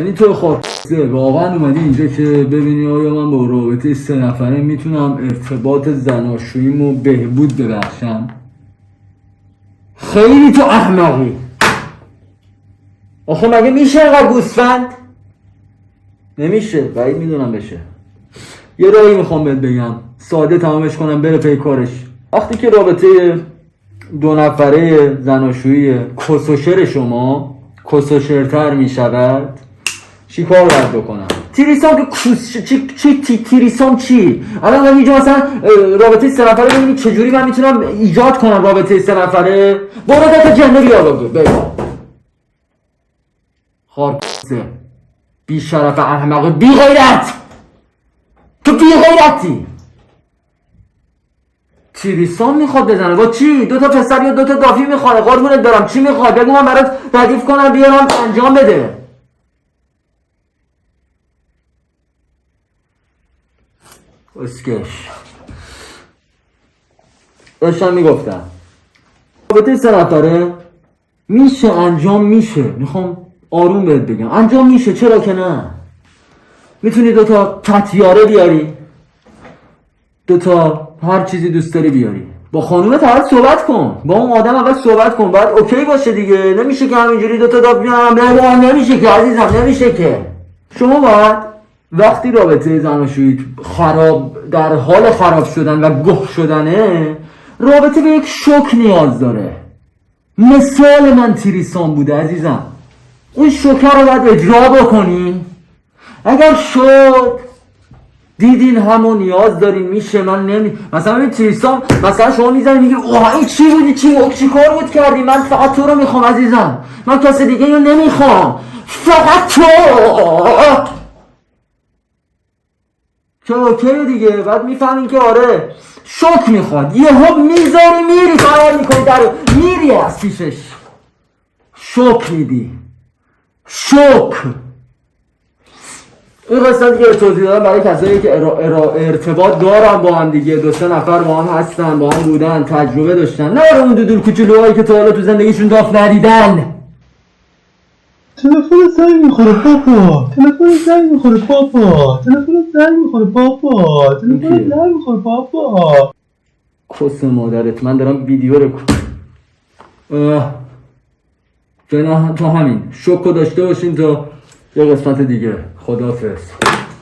یعنی تو خواسته واقعا اومدی اینجا که ببینی آیا من با رابطه 3 نفره میتونم ارتباط زناشوییمو بهبود ببخشم؟ خیلی تو احمقی. آخه مگه میشه اینقدر گوسفند؟ نمیشه، بعید میدونم بشه. یه راهی میخوام بهت بگم ساده تمامش کنم بره پی کارش. وقتی که رابطه 2 نفره زناشویی کسوشر شما کسوشرتر میشود، چی کار باید بکنم؟ تریسام که چی تریسام چی؟ الان من اینجا مثلا رابطه 3 نفره ببینید چجوری من میتونم ایجاد کنم رابطه 3 نفره؟ برو تا جنده بیا بگو خارکسه بی شرف احمق بی غیرت. تو بی غیرتی. تریسام میخواد بزنه با چی؟ 2 تا پسر یا 2 تا دافی میخواد؟ قربونت برم چی میخواد؟ بگو من برات ردیف کنم بیارم انجام بده. اسکش داشتم میگفتم رابطه 3 نفره میشه انجام میشه. میخوام آروم بهت بگم انجام میشه، چرا که نه؟ میتونی 2 تا تطیاره بیاری، 2 تا هر چیزی دوست داری بیاری. با خانومت اول صحبت کن، با اون آدم اول صحبت کن، باید اوکی باشه دیگه. نمیشه که همینجوری 2 تا داد بیارم. نمیشه که عزیزم، نمیشه که. شما باید وقتی رابطه زناشویی خراب در حال خراب شدن و گوه شدنه، رابطه به یک شوک نیاز داره. مثال من تریسام بوده عزیزم، اون شوکه رو باید اجرا بکنی. اگر شد دیدین همون نیاز دارین میشه. من مثلا این تریسام مثلا شما میزنی میگی اوه این چی بودی چی کار بود کردی؟ من فقط تو رو میخوام عزیزم، من کسی دیگه رو نمیخوام، فقط تو. که اوکی دیگه. بعد میفهمین که آره شوک میخواد، یهو میذاری میری فرار میکنی در میری از پیشش، شوک میدی. شوک. این قصه دیگه توضیح دادم برای کسایی که ارتباط دارن با هم دیگه، 2-3 نفر با هم هستن، با هم بودن، تجربه داشتن، نه برای اون دودول کوچولوهایی که تا حالا تو زندگیشون داف ندیدن. تلفن زنگ میخوره پاپا، تلفن زنگ میخوره پاپا، تلفن زنگ میخوره پاپا، تلفن زنگ میخوره پاپا. کس مادرت، من دارم ویدیو رو تا همین شوکو داشته باشین تا یه قسمت دیگه. خداحافظ.